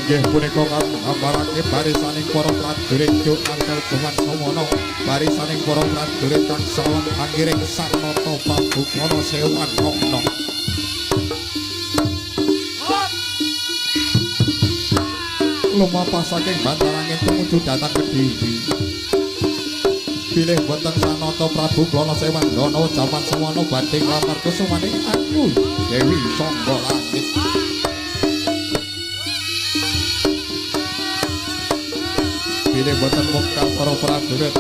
inggih punika nggambarake barisaning para prajurit Juk Angkel Kuman Samono barisaning para prajurit kang sawan anggiring Sarnata Pabukana Sewan Rokna lumampah saking bantaranging tumuju dhateng Kediri bilih boten Sanata Prabu Plana Sewan Dono jaman semono badhe nglamar kusumaning Ayu Dewi Sangga Langit bilih boten mungkal para prajurit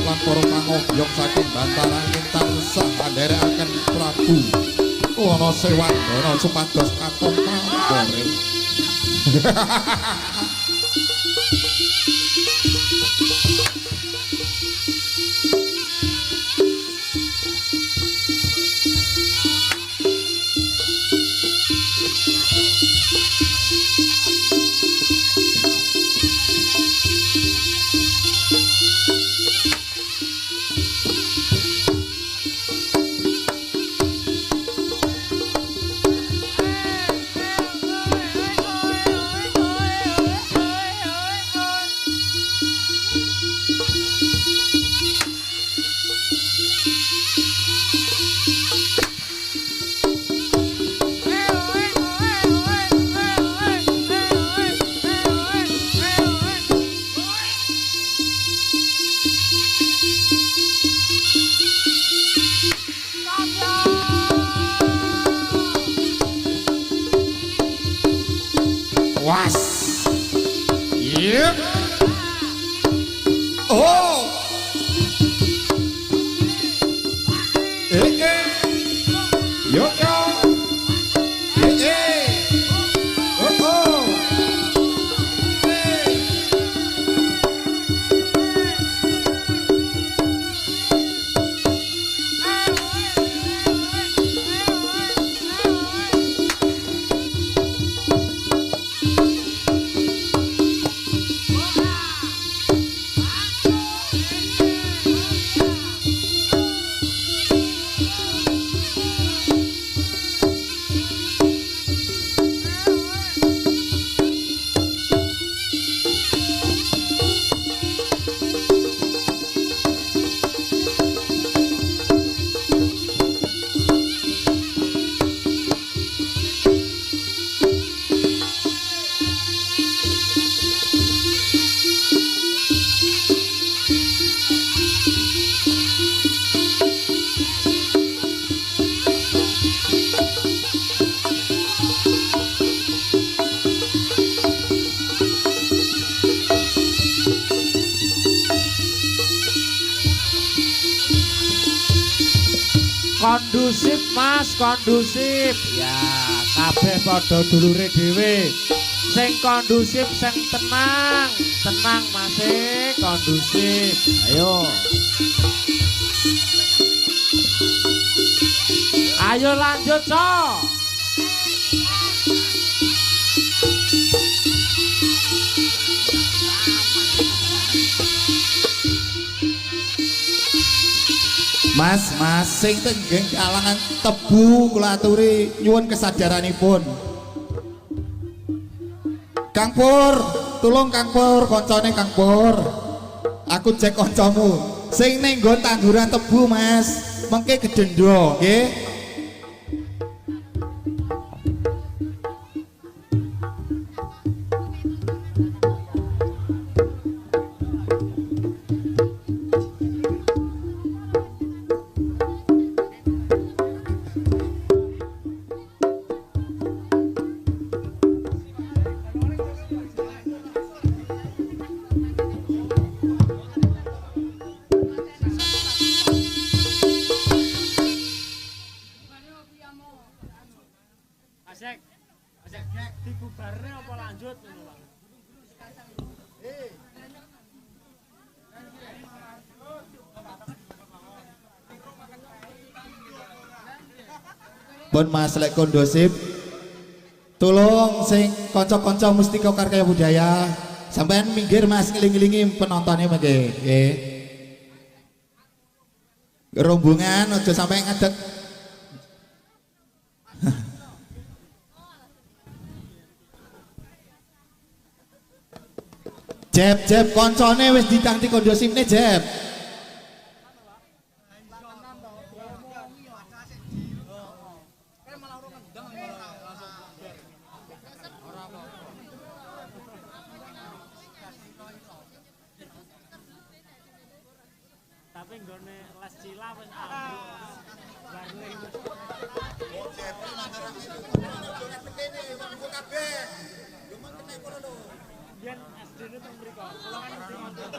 lan para pangobyong saking bantaranging tansah andherekaken Prabu Plana Sewan Dono supados katon pamore Was. Yep. Oh. Yo yo. Oh oh. Kondusif Mas, kondusif. Ya, kabeh padha dulure dhewe. Sing kondusif, sing tenang. Tenang Mas, kondusif. Ayo. Ayo lanjut, Cok. Mas, sing tenggeng kalangan tebu kula aturi nyuwun kesadaranipun. Kang Pur, tulung Kang Pur, koncone Kang Pur. Aku cek kancamu. Sing ning nggon tangguran tebu, Mas. Mengke gedhendho, nggih. Dibubarne apa lanjut ngono, Bang? Pun Mas lek kondusif. Tolong sing kanca-kanca Mustika Karya Budaya sampean minggir Mas ngiling-ilingi penontonnya mengke nggih. Rombongan aja sampai ngadeg. Jeb koncone wis ditangti kondusifne Jeb. Tapi nggone les cila wis ambruk. Warning. Biyen SD-ne teng mriko. Kula kan SD mondok.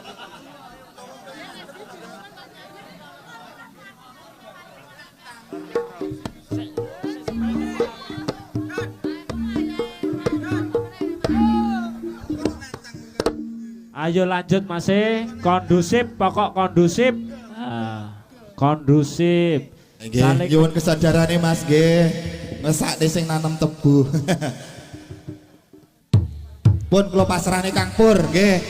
Ayo lanjut masih kondusif, pokok kondusif. Kondusif. Nggih, nyuwun kesadarane Mas nggih. Ngesakne sing nanem tebu. Pun kula pasrahne Kang Pur nggih.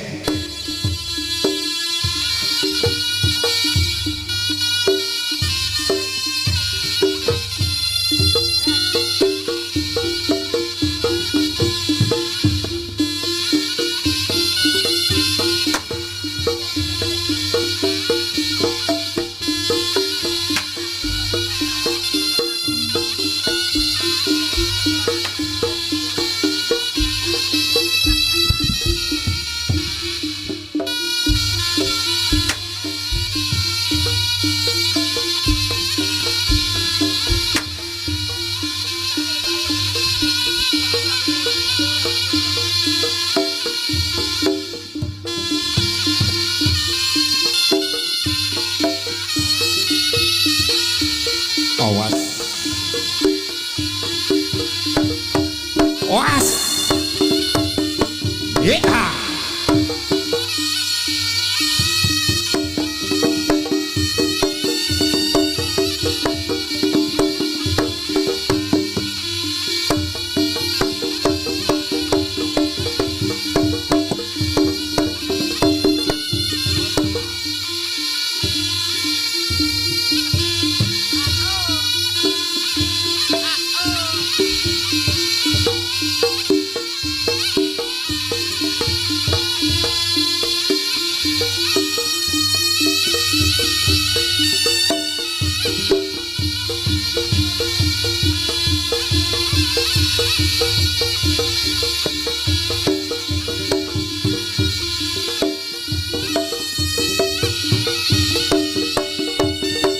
Awas. Awas. Yeah.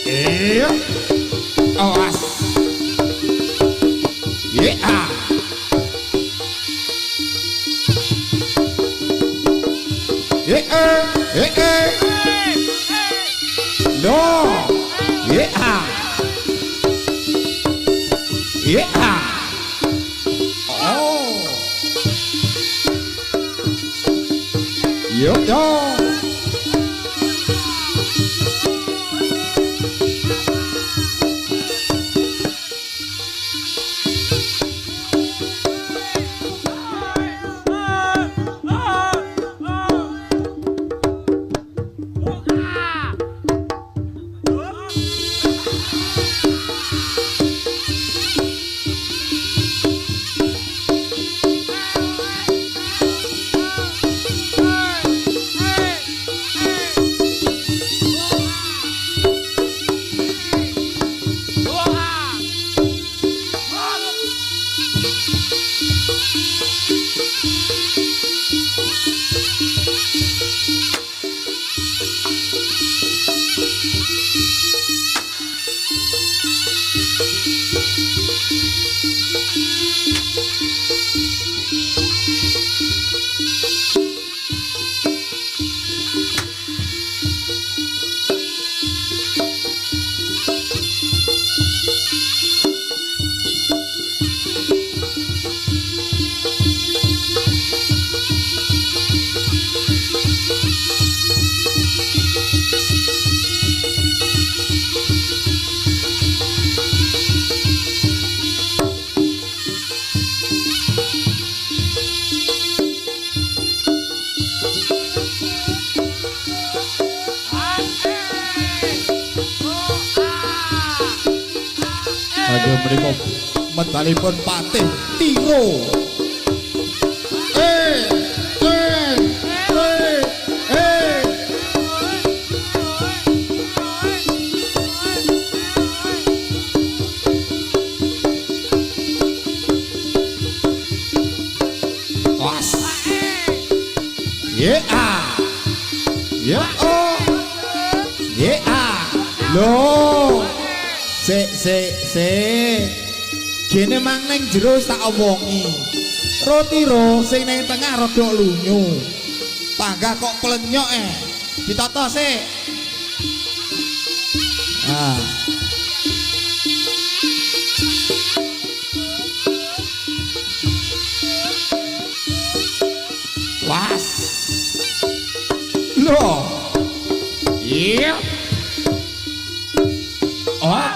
Iya. Awas. Yeah. No. Yeah. Yeah. Oh. Yo. Aduh menika medalipun Patih Tiro. Ye a. Ya oh. Ye a. Loh. Se. Gene mang ning jero tak omongi. Roti ro sing ning tengah rada lunyu. Panggah kok plenyok ditata sik. Ah. Was. Loh. Iya. Oh.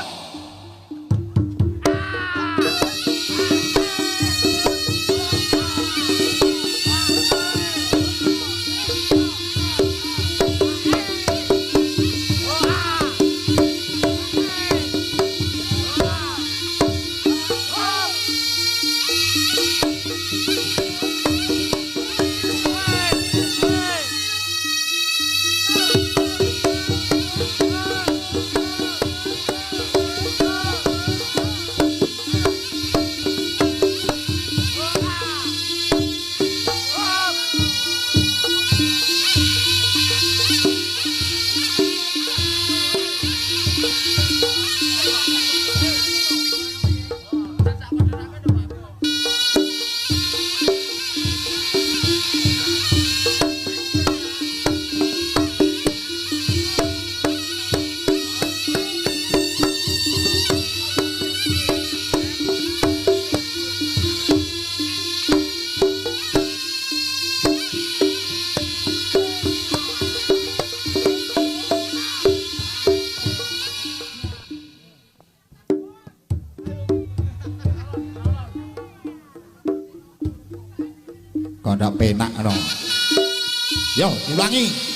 Kok ndak penak no. Yo, diulangi.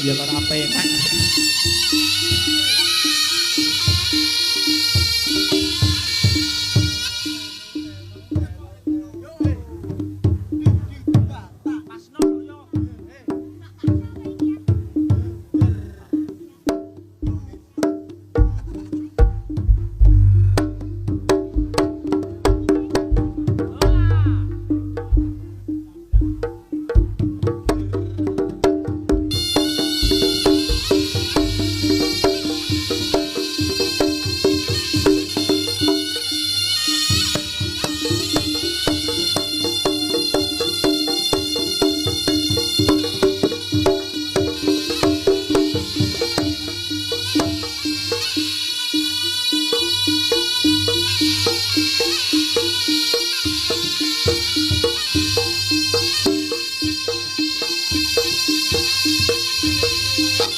Ya ora penak.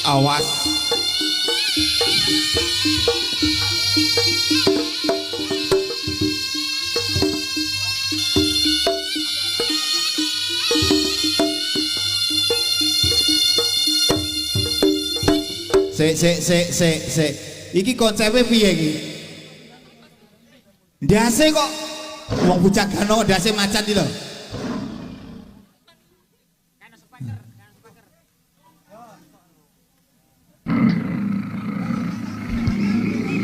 Awas. Sik. Iki konsepnya piye iki? Ndase kok wong bocah gano ndase macan iki lho.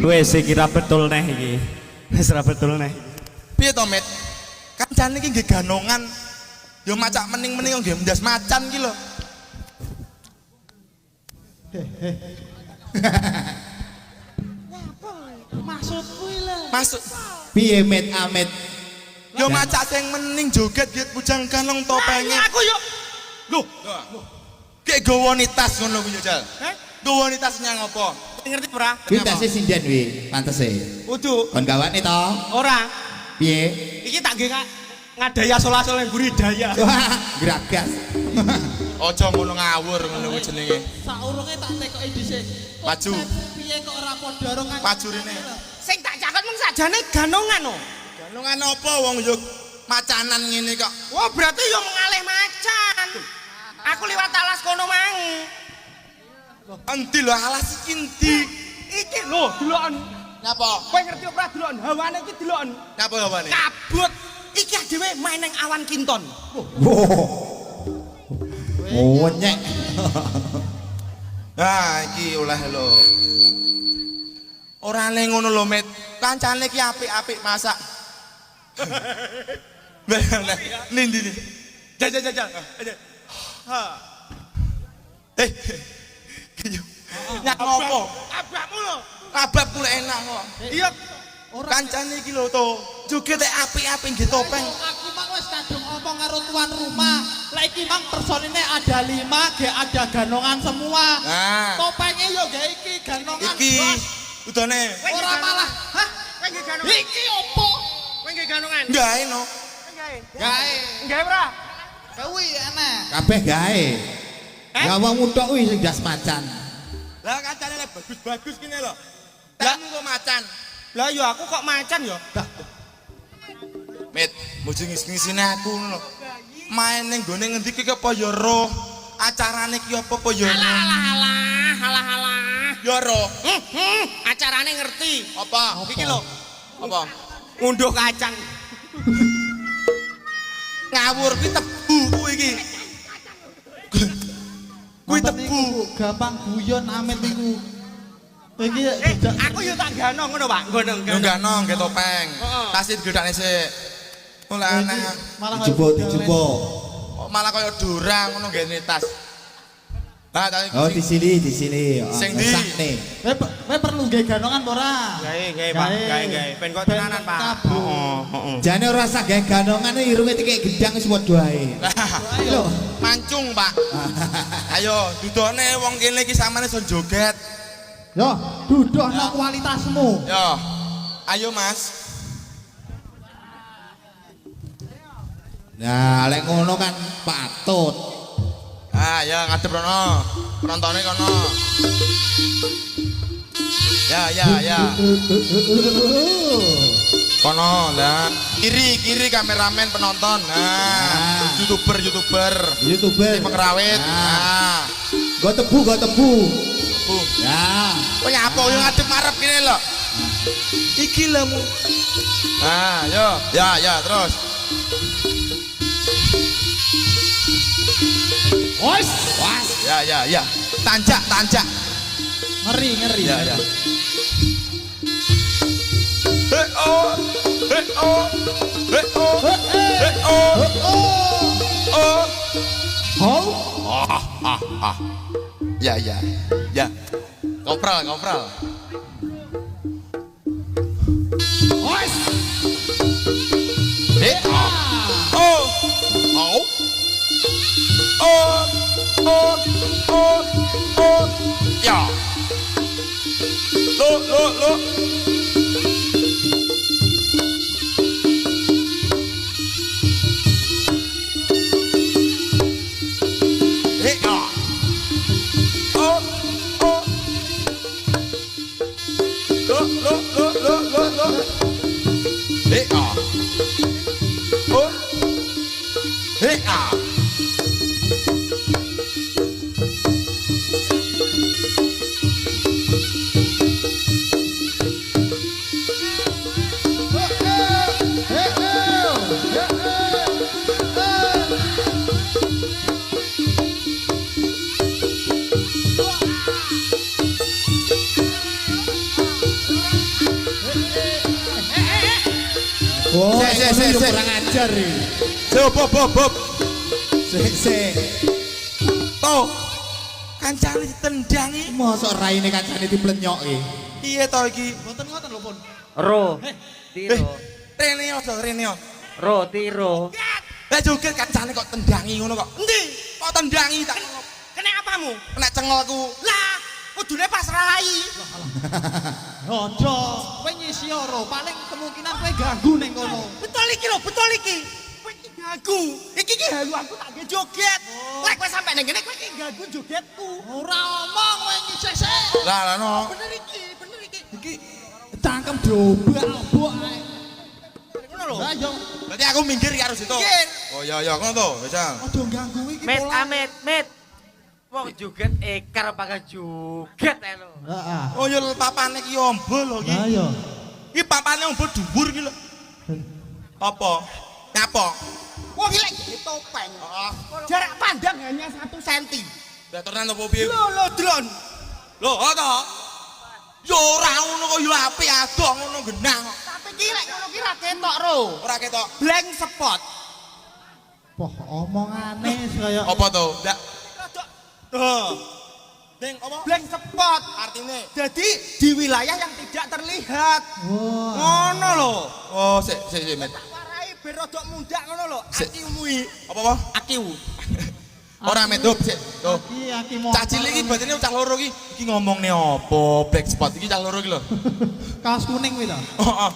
Wes kira betul neh iki. Wis ra betul neh. Piye to, Met? Kancane iki nggih ganongan. Yo macak mening-mening nggih ndas macan iki lho. Maksudku lho. Masuk. Piye Met Amet? Yo macak sing mening joget nggih pujang ganong topenge. Aku yo. Lho. Kayak gowoni tas ngono kuwi Jal. Gowoni tas nyang apa? Ngerti ora? Kuwi tase sinden wi, pantese. Kudu Kon gawane to? ora. Piye? Iki tak nggih ngadaya asal-asal yang budidaya. Wah, gragas. Aja ngono ngawur ngono kuwi jenenge. Saurunge tak tekoki dhisik. Maju. Piye kok ora padha karo kan? Maju rene. Sing tak caket mung sajane ganongan no. Ganongan apa wong yo macanan ngene kok. Wah, berarti yo mengalih macan. Aku liwat alas kono mang. Endi lho alas iki endi? Iki lho, deloken. Napa? Kowe ngerti ora deloken? Hawane iki deloken. Napa hawane? Kabut. Iki dhewe main ning awan kinton. Oh, nyek. Ah, iki oleh lho. Ora le ngono lho, Met. Kancane iki apik-apik masak. Bener. Ndi. Jajal. Ha. Nyak ngopo? Abakmu lho. Kabab kula enak kok. Iya. Kancane iki lho to. Joget apik-apik nggih topeng. Aku mang wis kadung ngomong karo tuan rumah. Lah iki mang personine ada 5, ge ada ganongan semua. Nah, Topengnya yo ge iki ganongan. iki udane. Ora malah. Hah? Kowe nggih ganongan. Iki opo? Kowe nggih ganongan. Gae no. Gae. Gae ora? Kuwi enak. Kabeh gawe. Ya wong uthuk kuwi sing das macan. Lah kancane le bagus-bagus kene lho. Tamu kok macan. Lah yo aku kok macan yo. Met, muju ngis-ngisine aku ngono lho. Main ning gone ngendi ki apa ya roh? Acarane ki apa ya roh? Halah. Ya roh. Acarane ngerti. Apa? Iki lho, Apa? ngunduh kacang. Ngawur ki tebu kuwi iki. Kuwi tebu. Gampang guyon Amet iku. Iki Aku yo tak ganong ngono, Pak. Gonong. Yo ganong ge topeng. Kasih gedane sik. Mulai aneh. malah Dijupuk. Kok malah kaya durang ngono ngene tas. Lah tak Oh, di sini. Oh, Sing ndi? sakne. kowe perlu gawe ganongan apa ora? Gawe, Pak. Gawe. Ben kok tenanan, Pak. Kabur. Jane ora usah gawe ganongan irunge tikek gedang wis padha ae. Lho, mancung, Pak. Ayo, dudone wong kene iki samane iso joget. Yo, duduhno kualitasmu. Yo. Ayo, Mas. nah lek ngono kan patut. Ah, ya ngadep rono. Penontonnya kono. Ya. Kono lah. Kiri kameramen penonton. Nah, YouTuber. YouTuber. Pengrawit. Nah. Nah. Go tebu, go tebu. Bu. Ya. Kowe nyapa yo ngadep marep kene lho. Iki lho mu. Ah, yo. Ya, terus. Wes. Ya. Tanjak. Ngeri. Ya. Hei oh. Ya. Kopral. Wes. Hei oh. Ya. Lo. Hei ah. Oh. Lo. Hei ah. Oh. Hei ah. Oh, Se. kurang ajar iki. Bob. Se. To. Kancane ditendangi. Mosok raine kancane diplenyoki. Piye to iki? Mboten ngoten lho, Pun. Ro. Tiro. Rene. Ro tiro. Lah joget kancane kok tendangi ngono kok. Endi? Kok tendangi tak kena apamu? Kena cengelku. Lah, kudune pas rai. Ojo, kowe nyisi ora, paling kemungkinan kowe ganggu ning kono. Betul iki. Kowe iki ganggu. Iki halu aku tak nge joget. Lek kowe sampe ning kene kowe iki ganggu jogetku. Ora omong kowe nyisi. Lah no. Bener iki. Iki cangkem diobak-obak ae. Ngono lho. Lah yo, Berarti aku minggir karo situ. Minggir. Oh iya ngono to, wis. ojo ganggu iki Met pola. Met. Wong juget ekar pakai juget ae lho. Heeh. Oh ya papane iki ombo lho iki. Lah yo. Iki papane ombo dhuwur iki lho. Apa? Nyapa? Wong iki lek topeng. Heeh. Jarak pandang hanya 1 cm. Lah tenan apa piye? Lho, Dron. Lho, to. Yo ora ngono kok yo apik adoh ngono genah kok. Tapi iki lek ngono ki ra ketok, Ro. Ora ketok. Blank spot. Poh omongane kaya Apa to? Ndak. Rodok Ding apa? blank spot. Artine. Jadi di wilayah yang tidak terlihat. wah. Ngono lho. Oh, sik, Met. Tak warai ben rodok mundak ngono lho. Sik. Akimu iki. Apa? Akiu. Ora medop sik. Tuh. Iki mau. Cah cilik iki batine cah loro iki. Iki ngomongne apa? Black spot iki cah loro iki lho. Kaos kuning kuwi to. Heeh.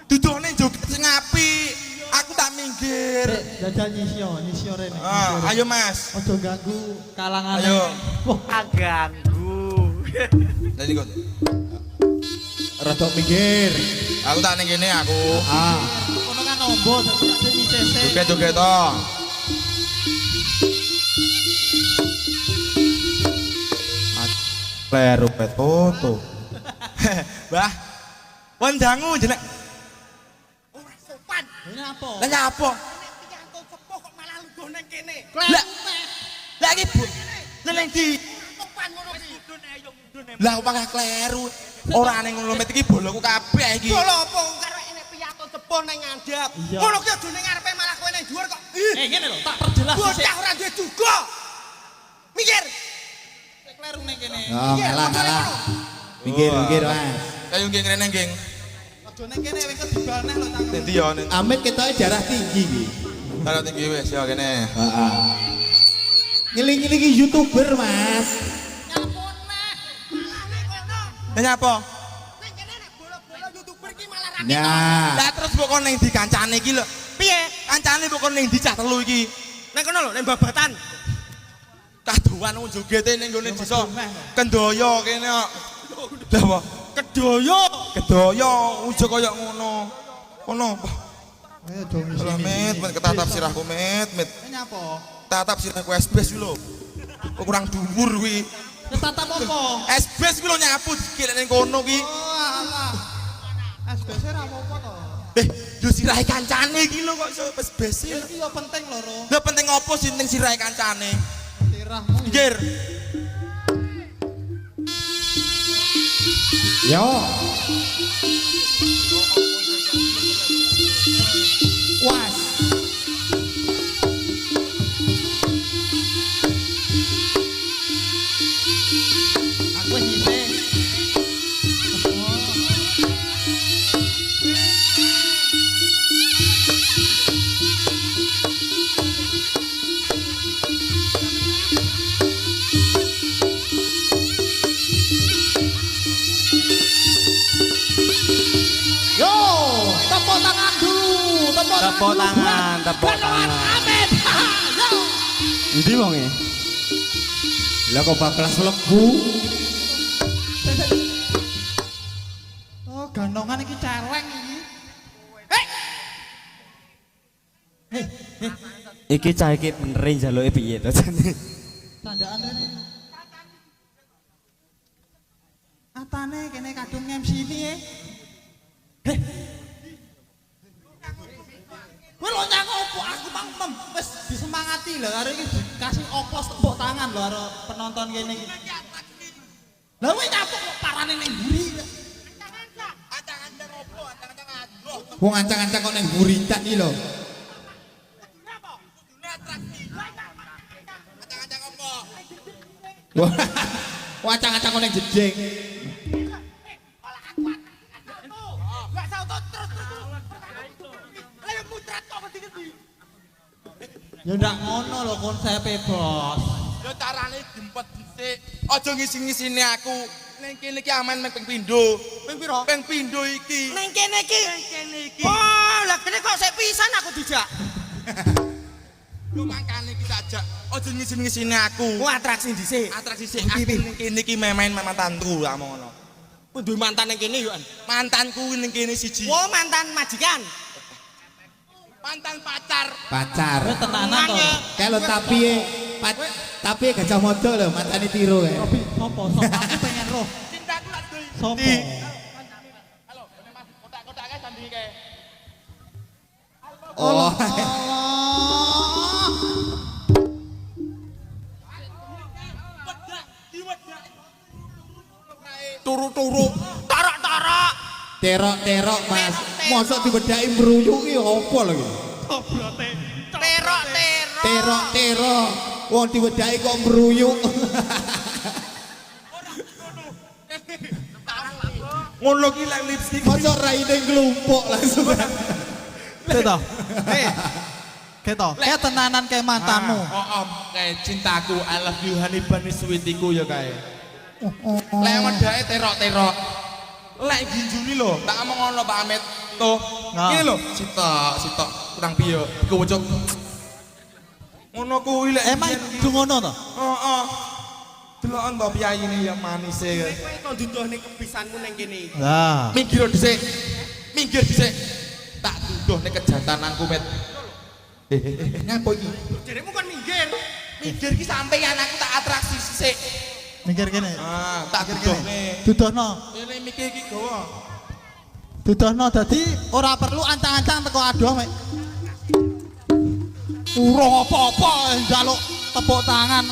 Dudune joget sing apik. Aku tak minggir. Jajal nyisio rene. Ah, ayo Mas. Ojo ganggu kalangan. Ayo. Wah, Aganggu. Jadi kok. Rada minggir. Aku tak ning kene aku. Ah. kono kan ombo dadi ada nyisese. Joget-joget to. Kleru pet foto. Bah. Wendangu jeneng. Ora sopan. Ini apa? Lah nyapa? Nek piyantu sepuh kok malah lugu ning kene. Lah. Lah iki Bu. Lah ning di Sopan ngono ki. lah upah kleru. Ora ning ngono met iki boloku kabeh iki. Bolo apa karo enek piyantu sepuh ning ngandhap. Iya. Ngono ki aja ning ngarepe malah kowe ning dhuwur kok. Ngene lho, tak perjelas sik. Bocah ora duwe duga. Mikir. Kleru ning kene. Oh, ngalah. Minggir, Mas. Kayu nggih ngrene nggih. Ojo ning kene wis dibaneh lho tak. Nanti ya ning Amit ketoke darah tinggi iki. darah tinggi wis ya kene. Heeh. Ngeling-ngelingi YouTuber, Mas. Lah nyapa? Ning kene nek bola-bola YouTuber ki malah ra Nah, Lah terus kok ning di kancane iki lho. piye? Kancane kok ning di cah telu iki. Nek kono lho ning babatan. Kaduan wong jogete ning gone desa. Kendaya kene kok. Lah apa? Kedaya. Kedaya ujug kaya ngono. Ngono. Ayo dong Lah met ketatap sirahku met. Ini apa? Tatap sirahku SBS iki lho. Kurang dhuwur kuwi. Tetap apa? SBS kuwi lho nyapu dikira ning kono kuwi. Oh alah. SBS ra apa-apa to. Yo sirahe kancane iki lho kok iso SBS. Iki yo penting lho, Ro. Lah penting opo sih ning sirahe kancane? Tirahmu. Pinggir. Yo. Was. Aku wis nyisih. Yo, tepuk tangan dulu, Tepuk tangan, tepuk tangan. Amin. Yo. Endi wonge? Lah kok bablas lebu? Oh, gandongan iki celeng iki. Iki cah iki bener njaluke piye to jane? Tandaan rene. Atane kene kadung MC ini ya. Kowe lho nyang opo aku mang wis disemangati lho karo iki dikasih oplos tepuk tangan lho karo penonton kene iki. Lah kowe nyapuk kok parane ning mburi. Wong ancang-ancang kok ning buritan iki lho. Wah, ancang-ancang kok ning jeding. Ya ndak ngono lho konsepe, Bos. Yo carane diempet dhisik. Aja ngisi-ngisine aku. Ning kene iki aman ping pindho. Ping pira? Ping pindho iki. Neng kene iki. Ning kene iki. Oh, lah kene kok sik pisan aku dijak. Yo mangkane iki sajak. Aja ngisi-ngisine aku. Oh, atraksi dhisik. Atraksi sik aku ning kene iki main mantanku tak ngono. Ku duwe mantan ning kene yo. Mantanku ning kene siji. Oh, mantan majikan. Mantan pacar. Pacar. Kowe tenanan to. Kalau tapi Gajah Mada lho, mantane Tiro kae. Sopo? Aku pengen roh. Cintaku lak dul. Sopo? Halo, ini Mas kotak-kotaknya sandi kae. Oh. Turu-turu. Tarak-tarak. Terok-terok, Mas. Mosok dibedaki mruyuk ki opo lho iki? Terok-terok. Terok-terok. Wong diwedaki kok mruyuk. Ngono ki lek lipstik. Mosok raine nglumpuk langsung. Keto. Keto. Kayak tenanan kayak mantanmu. Oh, kayak cintaku, I love you honey bunny sweetiku ya kae. Lek wedake terok-terok. Lek ginjuli lho, tak ngomong ngono Pak Amit. Tuh. Nah. Ini lho, sitok kurang piye iku wujud. Ngono kuwi lek Emang du ngono to? Heeh. Deloken to piyayine ya manis e. Kowe kok duduhne kebisanmu ning kene iki. Lah. Minggir dhisik. Minggir dhisik. Tak duduh ning kejantananku, Met. Ngapa iki? Jaremu kon minggir. Minggir ki sampeyan aku tak atraksi sisik. Mikir kene. Ah, tak duduhne. Dudohno. Ini mikir iki gawa. Dudohno dadi ora perlu ancang-ancang teko adoh mek. Urung apa-apa njaluk tepuk tangan.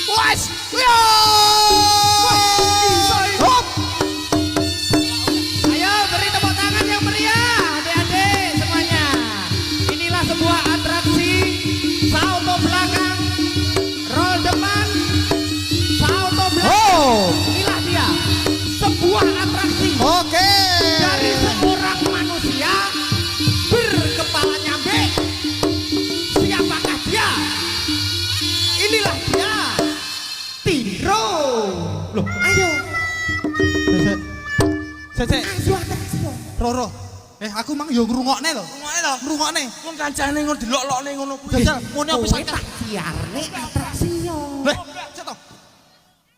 Wes, yo! Hop! Ayo beri tepuk tangan yang meriah, adik-adik semuanya. Inilah sebuah atraksi salto belakang, roll depan, salto belakang. Oh! Inilah dia, sebuah atraksi Oke. dari seorang manusia berkepala nyambe. Siapakah dia? Inilah dia, Tiro. Loh, Ayo, Sek. ayo atraksi dong. Roro. Aku mang yo ngrungokne lho. Ngono lho. Ngrungokne. Wong kancane ngono delok-lokne ngono kuwi. Jajal, ngene apa Kowe sak tak siarne atraksi yo. Leh, cek to.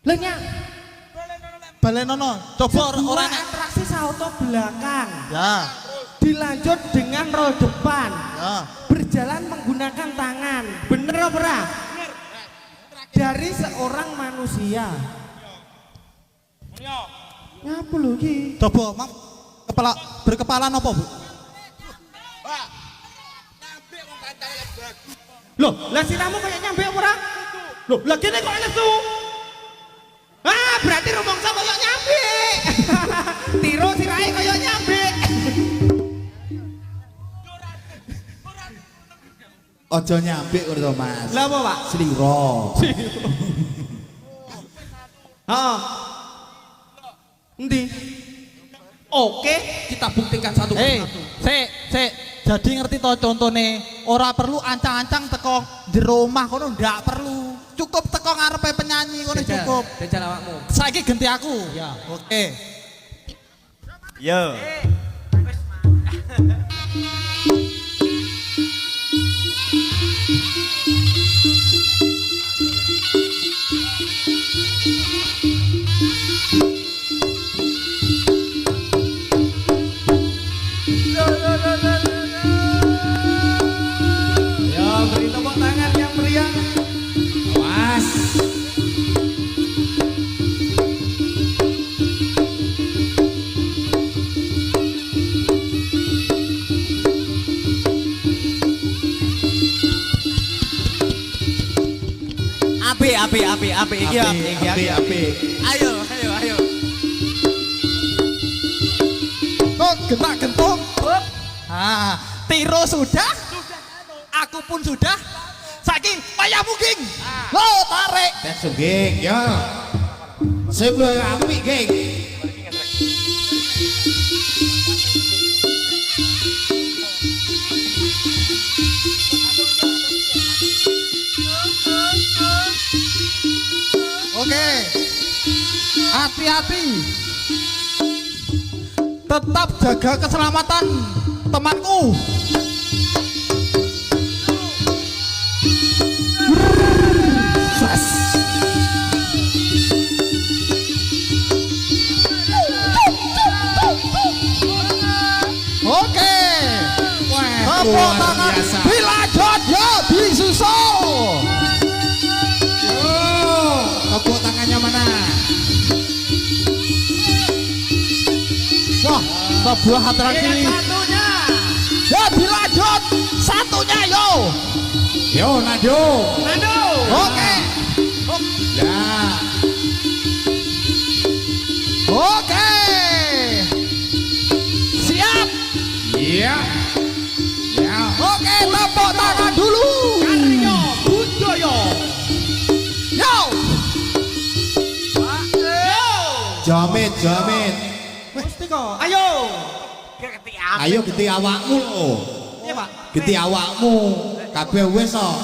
Lho nya, Balenono, coba ora sebuah enak. atraksi salto belakang. Ya, Dilanjut dengan roll depan. ya. Berjalan menggunakan tangan. Bener apa ora? dari seorang manusia. Ngapa lho iki? Coba Mam kepala berkepala napa, Bu? Loh, lah siramu kayak nyambe apa ora? Loh, lah kene kok lesu? Ah, berarti rumangsa kayak nyambe. Tiro sirahe kayak nyambe. Aja nyambik ngono to, Mas. Lah apa, Pak? Sliro. Heeh. Endi? Oke, kita buktikan satu persatu. Sik. Jadi ngerti to contone, ora perlu ancang-ancang teko jero omah kono ndak perlu. Cukup teko ngarepe penyanyi kono cukup. Jajal awakmu. Saiki ganti aku. Ya. Oke. Yo. Ya, beri tepuk tangan yang meriah. Awas. Api iki Api. Ayo. Kok gentak-gentuk? Ah, Tiro sudah? Aku pun sudah. Saiki wayahmu, Ging. Lo tarik. Tes sugeng ya. Sebelum api, geng. Oke. Hati-hati. Tetap jaga keselamatan temanku. Oke. Tepuk Luar tangan. biasa. Dilanjut ya, disusul. Tepuk tangannya mana? Wah, sebuah atraksi. Satunya. Ya dilanjut. Satunya yo. Yo, Nado. Nando. Oke. Ya. Oke. Siap. Iya. Ya. Oke, tepuk tangan dulu. Karyo Budoyo. Yo. Jamit. Mesti kok. Ayo. Ayo geti awakmu lho. Iya, Pak. Geti awakmu. Kabeh wis kok.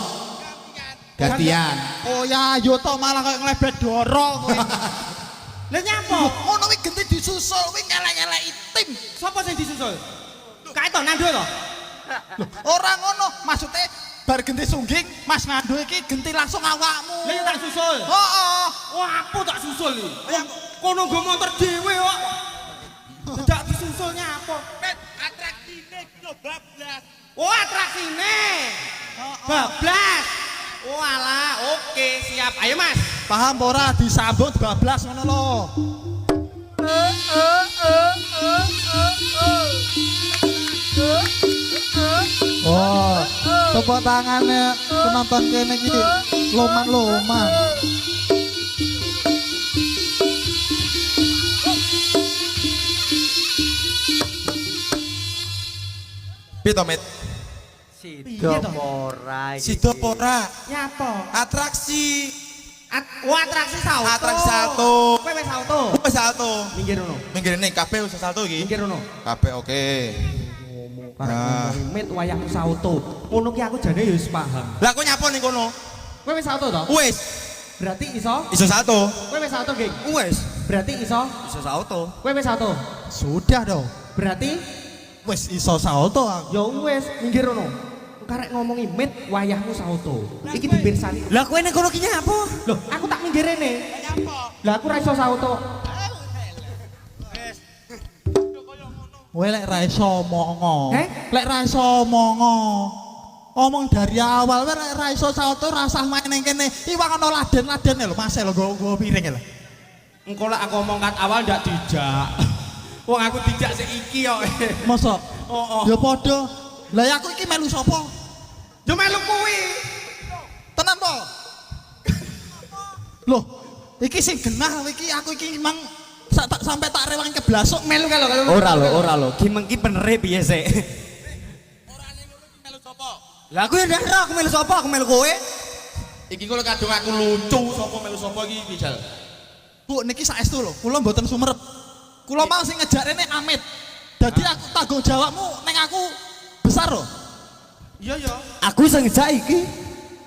Gantian. Oh ya, yo to malah kayak ngelebet doro kowe. Lah nyapa? Ngono kuwi genti disusul kuwi ngelek-ngeleki tim. Sopo sing disusul? Kae to Nando to? Ora ngono, maksude bar genti sungging, Mas Nando iki genti langsung awakmu. Lah ya tak susul. Heeh. Wah, aku tak susul iki. Kono nggo motor dhewe kok. Tidak disusulnya apa? Atraksine kilo bablas. Oh, atraksine. Bablas. Oh alah, oke siap. Ayo Mas. Paham ora disambung bablas ngono lho. Oh, tepuk tangannya penonton kene iki loman-loman. Pito met. Sido pora. Nyapa? Atraksi. Atraksi salto. Atraksi salto. Kowe wis salto. Wis salto. Minggir rono. Minggir nih kabeh wis salto iki. Minggir rono. Kabeh oke. Karena mit wayahmu salto. Ngono ki aku jane ya wis paham. Lah kok nyapo ning kono? Kowe wis salto to? Wis. Berarti iso? Iso salto. Kowe wis salto, Geng? Wis. Berarti iso? Iso salto. Kowe wis salto. Sudah dong. Berarti Wis iso salto aku. ya wis minggir rono. Karek ngomongi mit wayahmu salto. Iki dipirsani. Lah kowe ning kono ki nyapa? Loh, aku tak minggir rene. Lah aku ra iso salto. Kowe lek ra iso mongo. Heh? Lek ra iso mongo. Omong dari awal wae ra iso sauto rasah main ning kene. Iwak ana laden-ladene lho, Mas lho nggo piring lho. Engko lek aku omong kat awal ndak dijak. Wong aku dijak sik iki kok. Mosok? Oh. Ya padha. Lah ya aku iki melu sapa? Yo melu kuwi. Tenan to? Loh, iki sing genah iki aku iki mang sampai tak rewangi keblasuk melu kalau Ora lho. Ki mengki benere piye sik? Lah aku ya ndak aku melu sapa? Aku melu kowe. Iki kok kadung aku lucu sapa melu sapa iki Bijal. Bu niki saestu lho, kula mboten sumerep. Kula mau sing ngejak rene Amit. Dadi aku tanggung jawabmu ning aku besar lho. Iya ya. Aku sing ngejak iki.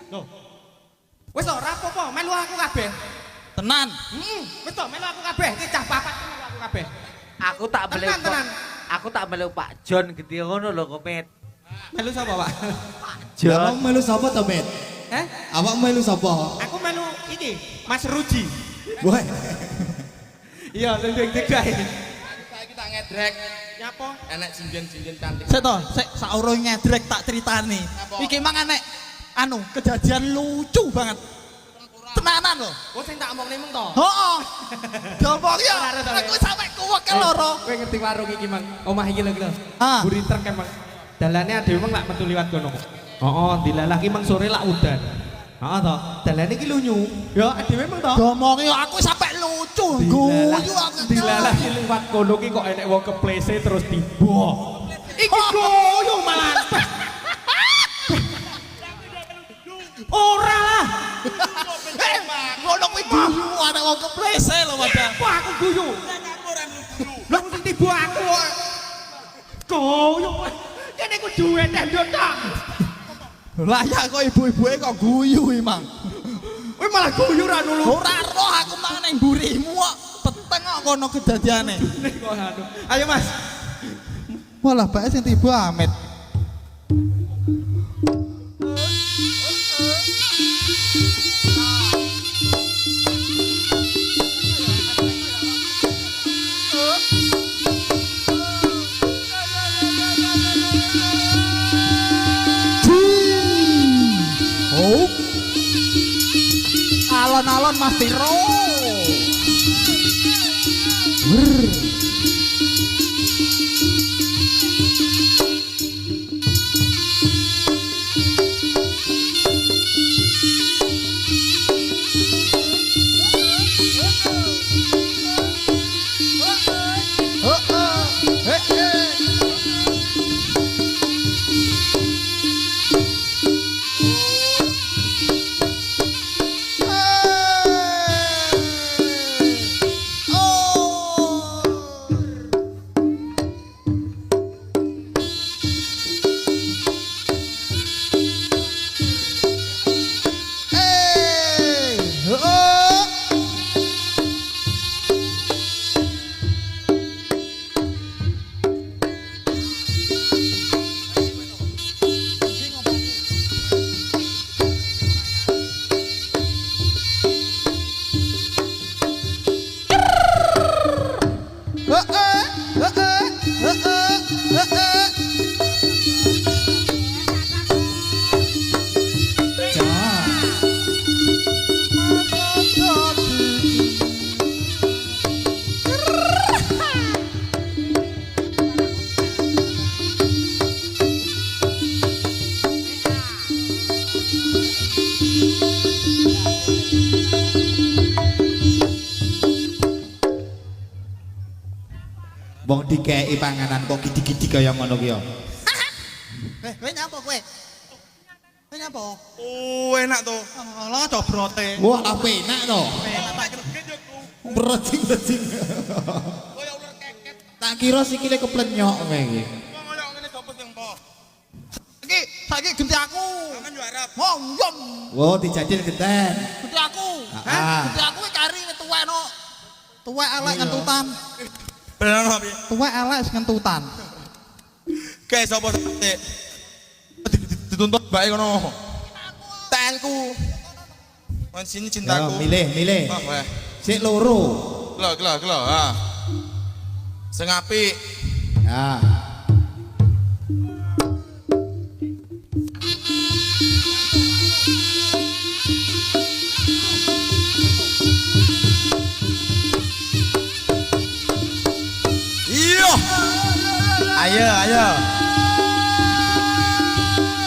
Loh. Wis to ora apa-apa, melu aku kabeh. Tenan. Wis to melu aku kabeh, iki cah papat melu aku kabeh. Aku tak melu Tenan. Aku tak melu Pak John gede ngono lho Komit. Melu sapa, Pak? Awak melu sapa to, Bet? Awak melu sapa? Aku melu iki, Mas Ruji. Wah. Iya, sing deg-degan. Saiki tak ngedrek. Nyapa? Enek jinjen-jinjen cantik. Sik to, sik saurung ngedrek tak critani. Iki mang enek kejadian lucu banget. Tenanan lho. Oh sing tak omongne mung to. Heeh. Diomong ya. Ora, ora, ora. Aku sampe kuwek loro. Kowe ngerti warung iki, Mang? Omah iki lho, Ah. Buri truk emang. Dalane ade wong lak metu liwat kono. Heeh, dilalah ki mang sore lak udan. Heeh to. Dalane iki lunyu. Ya dhewe mung to. Diomong ya aku sampe lucu. Guyu aku. Dilalah ki liwat kono ki kok enek wong keplese terus tiba. Iki guyu malah. Ora lah. Ngono kuwi guyu ana wong keplese lho padahal. Wah aku guyu. Lha mesti tiba aku kok. Guyu. Kene ku duwe teh tok. Lah ya kok ibu-ibuke kok guyu Mang. Kowe malah guyu ra nulu. Ora roh aku mang ning mburimu kok peteng kok kono kedadiane. Kok anu. Ayo Mas. Walah bae sing tiba Amit. Alon-alon Mas Tiro. Wong dikeki panganan kok gidi-gidi kaya ngono ki ya. Kowe nyapa kowe? Kowe nyapa? Oh, enak to. Lah cobrote. Wah, apa enak to? Berjing-berjing. Kaya ular keket. Tak kira sikile keplenyok kowe iki. Wong koyo ngene dapat yang po. Saiki genti aku. Sampeyan yo arep. Oh, yom. Wo dijadil genten. Genti aku. Ah. Genti aku iki kari tuwek no. Tuwek elek ngentutan. Bener piye? Tuwek elek ngentutan. Kae sapa sik? Dituntut bae kono. Tenku. Wan sini Yo, cintaku. milih. Ah, weh. Sik loro. Gelo. Ha. Sing apik. Ya.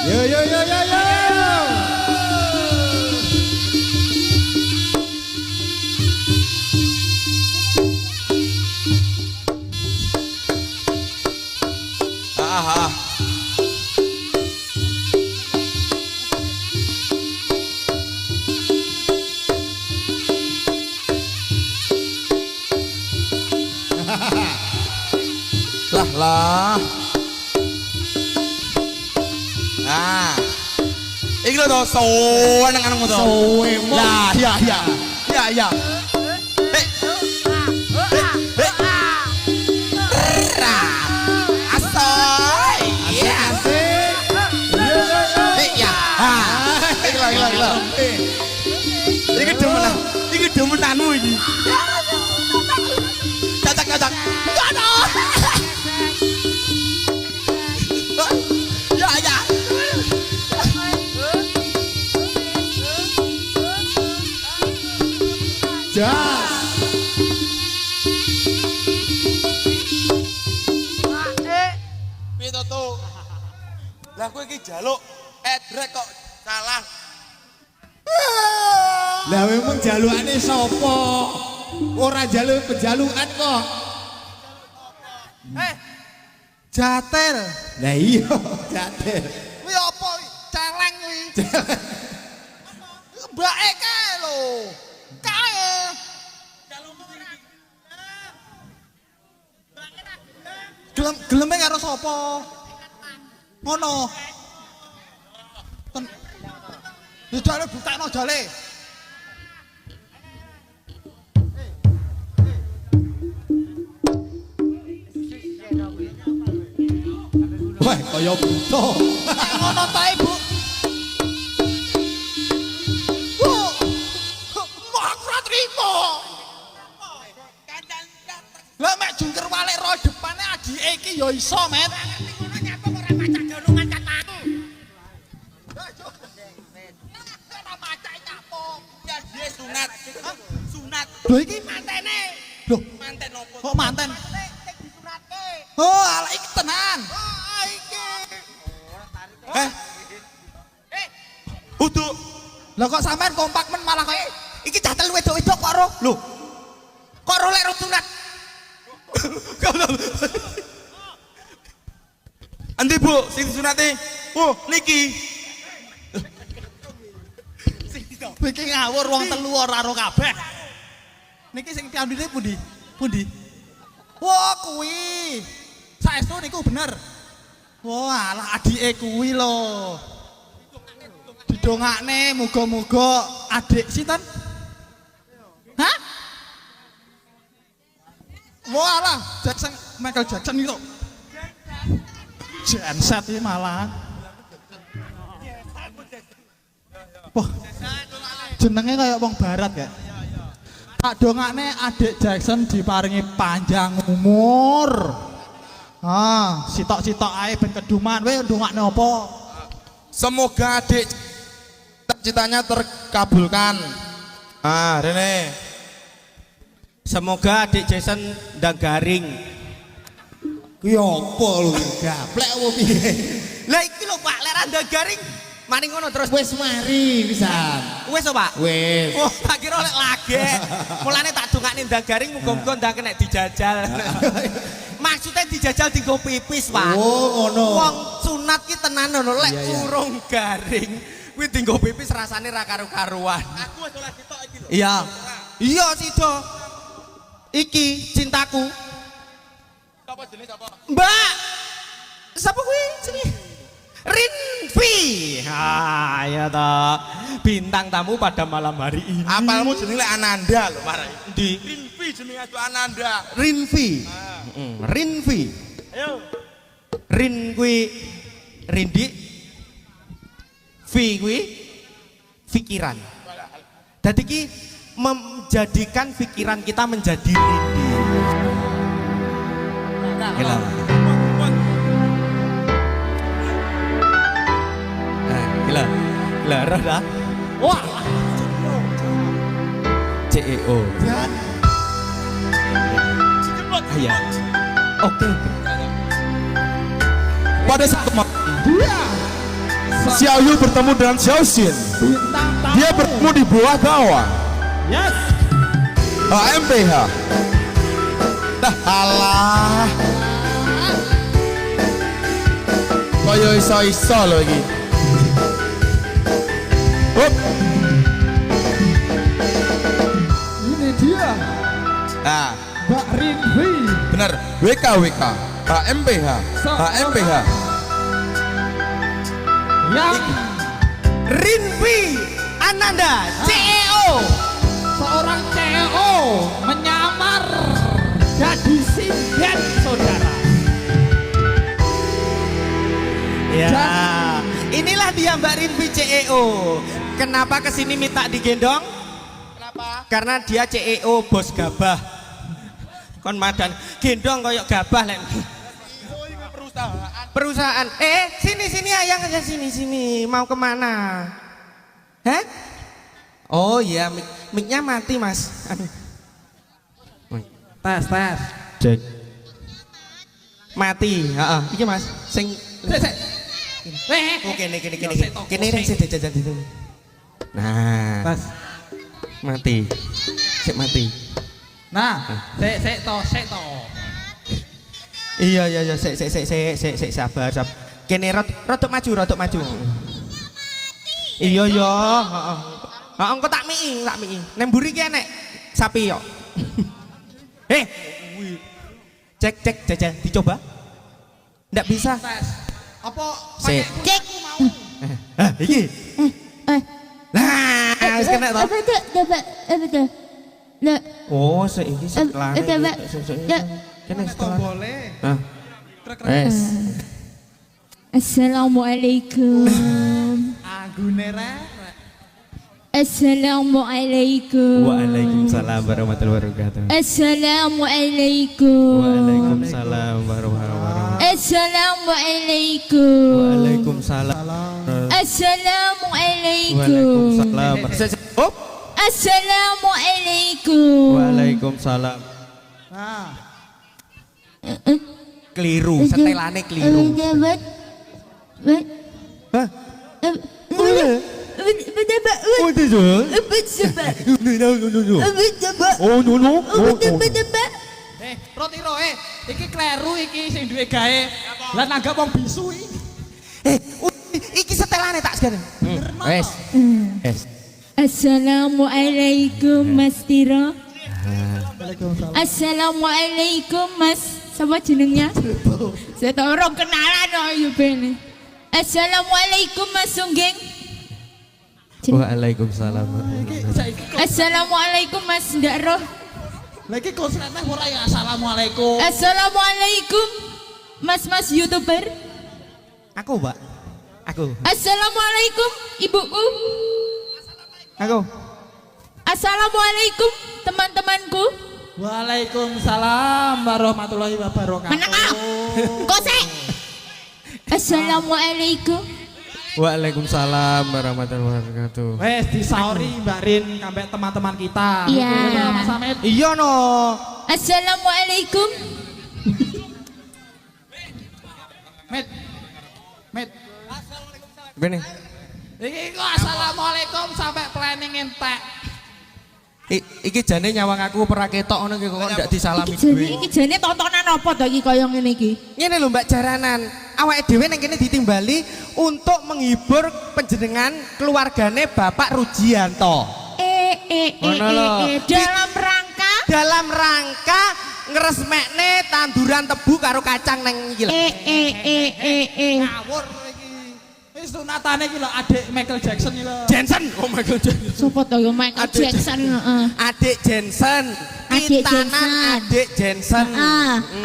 Yo yo yo yo yo. Ah. Lah. Ah. Iki lho to sowan nang anakmu to. Sowe mo. Lah, iya. Ya. Asoy. Iya. Asik. Ya. Gila. Iki demenanmu iki. Cacak. Ya. Jas. Piye to to? Lah kowe iki jaluk edrek kok salah. Lah memang jalukane sapa? Ora jaluk pejalukan kok. Jatir. Lah iya, jatir. Kuwi apa? Celeng kuwi. Mbake kae lho. Kae. Geleme karo sapa? Ngono. Jale butekno jale. Wah, kaya buta. Ngono ta Ibu? Bu. Aku ora trimo. Lah mek jungker walik ro depane adike iki ya iso, Met. Sunat. Lho iki Mantene. lho, Manten opo? kok manten? Oh, ala iki tenan. Iki. Udu. Lah kok sampean kompak men malah kaya iki jatel wedok-wedok kok ro. Lho. Kok ro lek ro sunat? Endi Bu, sing disunate? Oh, niki. Iki ngawur wong telu ora ro kabeh. Niki sing piambine pundi? Pundi? Wah, kuwi. Saestu niku bener. Wah, alah adike kuwi lho. Didongakne muga-muga adik sinten? Hah? Wah, alah Michael Jackson itu. Genset iki malah. Wah, jenenge kayak wong barat ya. Tak dongakne adik Jackson diparingi panjang umur. Ah, sitok-sitok ae ben keduman. Weh ndongakne apa? Semoga adik cita-citanya terkabulkan. Ah, Rene. Semoga adik Jason ndang garing. Kuwi apa lho? Gaplek apa piye? Lah iki lho Pak, lek ndang garing mari ngono terus Wis mari pisan. wis Pak. Wis. Oh, tak kira lek lage. Mulane tak dongakne ndang garing muga-muga ndang kena dijajal. Maksudnya dijajal dienggo pipis, Pak. Oh, ngono. Wong sunat ki tenan ngono lek Iya, iya. urung garing kuwi dienggo pipis rasane ra karo-karuan. Aku wis oleh sitok iki lho. Iya. Iya, Sido. Iki cintaku. Sapa jenenge sapa? Mbak. Sapa kuwi jenenge? Rinvi. Ah, ya ta. Bintang tamu pada malam hari ini. Apalmu jenenge lek Ananda lho marai. Di Rinvi jenenge atu Ananda. Rinvi. Rinvi. Ayo. Rin kuwi Rindi. Vi kuwi pikiran. Dadi ki menjadikan pikiran kita menjadi Rindi. Gila. Gila. Gila rada. Wah. CEO. Iya. Oke. Pada satu Xiao Yu bertemu dengan Xiao Xin. Dia bertemu di bawah. Yes. HMPH. Dah alah. Kaya iso-iso lho iki. Hup. Ini dia Nah, Mbak Rinvi. bener. WK HMPH. Yang Rinvi Ananda CEO. seorang CEO menyamar jadi sinden saudara. Ya, inilah dia Mbak Rinvi CEO. Kenapa kesini minta digendong? Kenapa? Karena dia CEO bos gabah. Kon madan gendong koyok gabah lek. Perusahaan. Sini ayang aja sini. Mau kemana? Hah? Oh iya, mic-nya mati mas. Aduh. Tes. Cek. Mati. Heeh. Iki mas. Sing. Oke, kene sing. Nah. Tes. Mati. Sik mati. Nah, sik to. Iya, sik sabar. Kene rodok maju. Iya, heeh. Heeh, engko tak miki. Nang mburi ki enek sapi yo. Cek jajal dicoba. Ndak bisa. Tes. Apa Sik. pakai kuku mau? Iki. Nah, wis kena to. Oh, sik iki setelah. Kene setelah. Boleh. Nah. Wes. Assalamualaikum. Anggune rek. Assalamualaikum. Waalaikumsalam warahmatullahi wabarakatuh. Assalamualaikum. Waalaikumsalam warahmatullahi wabarakatuh. Assalamualaikum. Waalaikumsalam. Assalamualaikum. Waalaikumsalam. Oh. Assalamualaikum. Waalaikumsalam. Nah, Keliru, setelane keliru. Hah? Rotiro iki kleru iki sing duwe gawe. Lah nanggap wong bisu iki. Iki setelane tak sekarang. Wes. Assalamualaikum Mas Tiro. Assalamualaikum Mas. Sapa jenengnya? Saya tahu orang kenalan ayo ben. Assalamualaikum Mas Sungging. Waalaikumsalam. Assalamualaikum Mas ndak roh. Lah iki konsretnya ora ya assalamualaikum. Assalamualaikum Mas YouTuber. Aku, Mbak. Aku. Assalamualaikum ibuku. Aku. Assalamualaikum teman-temanku. Waalaikumsalam warahmatullahi wabarakatuh. Menang ah. Kosek. Assalamualaikum. Waalaikumsalam warahmatullahi wabarakatuh. Wes disauri Mbak Rin sampai teman-teman kita. Iya. Mas Hamid. Iya no. Assalamualaikum. Met. Bene. Iki kok assalamualaikum sampai planning entek. Iki jane nyawang aku ora ketok ngono iki kok ndak disalami Iki jane tontonan apa to iki kaya ngene iki? Ngene lho Mbak Jaranan, awake dhewe ning kene ditimbali untuk menghibur panjenengan keluargane Bapak Rujianto. Dalam rangka ngresmekne tanduran tebu karo kacang nang iki lho. Ngawur iki. Wis sunatane iki lho adik Michael Jackson iki lho. Jensen, oh Michael Jackson. Sopo to ya Michael Jackson heeh. Adik Jensen. Adik Kitanan Jensen. Adik Jensen.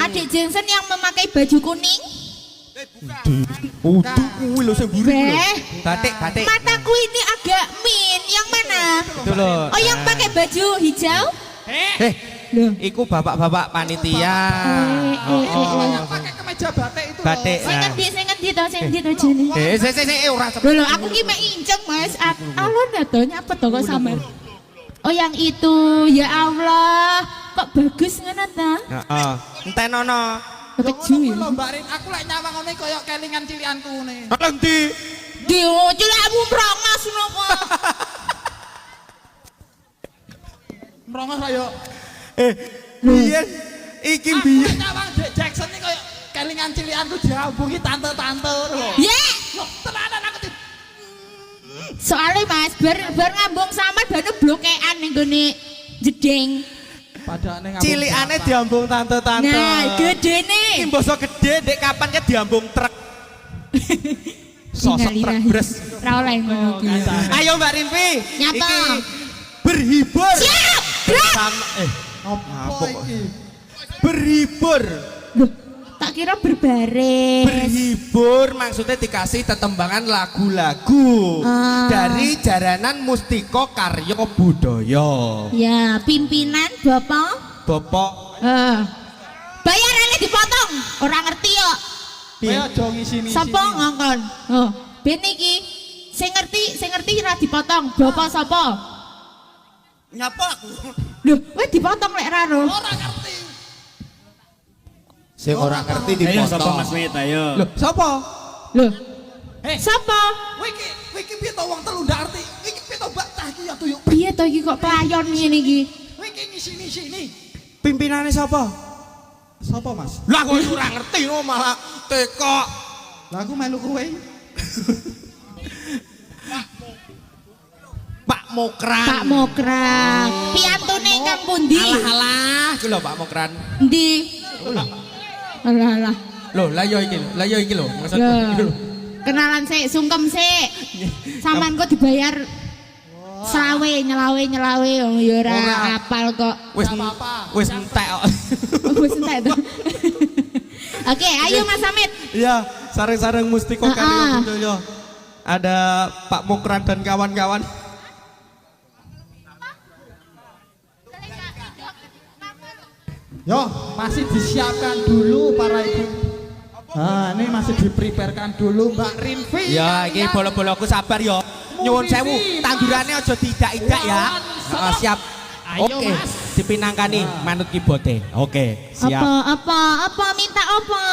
Adik Jensen yang memakai baju kuning. Kuwi lho sing buri lho. Batik. Mataku ini agak min. Yang mana? Itu lho. Oh, yang pakai baju hijau? Loh. Iku bapak-bapak panitia. Yang pakai kemeja batik itu Batik. Sing ngendi to jene. Ora Lho aku ki mek inceng Mas. Alon to nyapa to kok samar. Oh yang itu, ya Allah, kok bagus ngono ta? Heeh. Entenono. Keju. lho Mbak Rin, aku lek nyawang ngene koyo kelingan cilianku ngene. Endi? gede oh cilikmu mrongas napa. Merongos ayo. Biyen iki biyen. Nyawang Dek Jackson iki koyo kelingan cilikanku diambungi tante-tante lho. Ya, Loh, tenanan aku di soalnya Mas bar ngambung samar banu blokean ning gone jeding. padane ngambung. Cilikane diambung tante-tante. Nah, gedene. Iki mbasa gede dek kapan ke diambung truk. Sosok truk bres. Ra oleh ngono ki. Ayo Mbak Rinvi. Nyapa? Iki berhibur. Siap. Gerak. Sama Apa iki? berhibur. Loh, tak kira berbaris. Berhibur maksudnya dikasih tetembangan lagu-lagu dari Jaranan Mustika Karya Budaya. Ya, pimpinan Bapak. Bapak Bayarannya dipotong. Orang ngerti yo. Kowe aja ngisi-ngisi. Sapa ngongkon? Oh, ben iki sing ngerti ra dipotong. Bapak sapa? Nyapa aku? Loh, kowe dipotong lek ra ro. Ora ngerti. Sing ora ngerti dipotong. Loh, sapa? Loh. Sapa? Kowe iki piye to wong telu ndak ngerti? Iki piye to Mbak cah iki ya tuyuk. Piye to iki kok playon ngene iki? Kowe iki ngisi-ngisi ini. Pimpinannya siapa? Sapa Mas? Lah kok ora ngerti no malah teko. Lah aku melu kowe. Pak Mokran. Pak Mokran. Piantune kang pundi? Alah, ku lho Pak Mokran. Endi? Alah. Loh, lah yo iki lho, maksud Loh. Kenalan sik, sungkem sik. Sampean kok dibayar nyelawe wong ya ora apal kok. Wis entek kok. Wis entek to. Oke, ayo Mas Amit. Iya, sareng-sareng Mustika Karya Budaya. Ada Pak Mokran dan kawan-kawan. Yo, masih disiapkan dulu para ibu. Nah, ini masih dipreparekan dulu Mbak Rinvi. Ya, iki bola-bolaku sabar yo. Nyuwun sewu, tandurane aja tidak-idak ya. Siap. Oke, dipinangkani manut kibote. Oke, siap. Apa minta apa?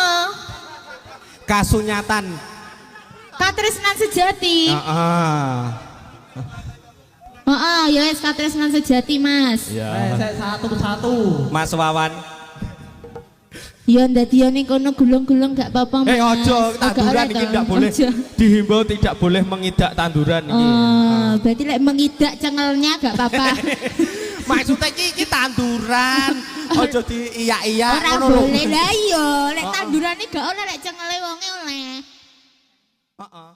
Kasunyatan. Katresnan sejati. Ya wis katresnan sejati, Mas. Saya satu-satu. Mas Wawan. Ya ndadi yo ning kono gulung-gulung gak apa-apa, Mas. Ojo, tanduran iki tidak boleh. Dihimbau tidak boleh mengidak tanduran iki. Berarti lek mengidak cengelnya gak apa-apa. Maksudnya iki tanduran. Ojo di iya-iya Ora boleh lah yo, lek tandurane gak oleh lek cengele wonge oleh. Heeh.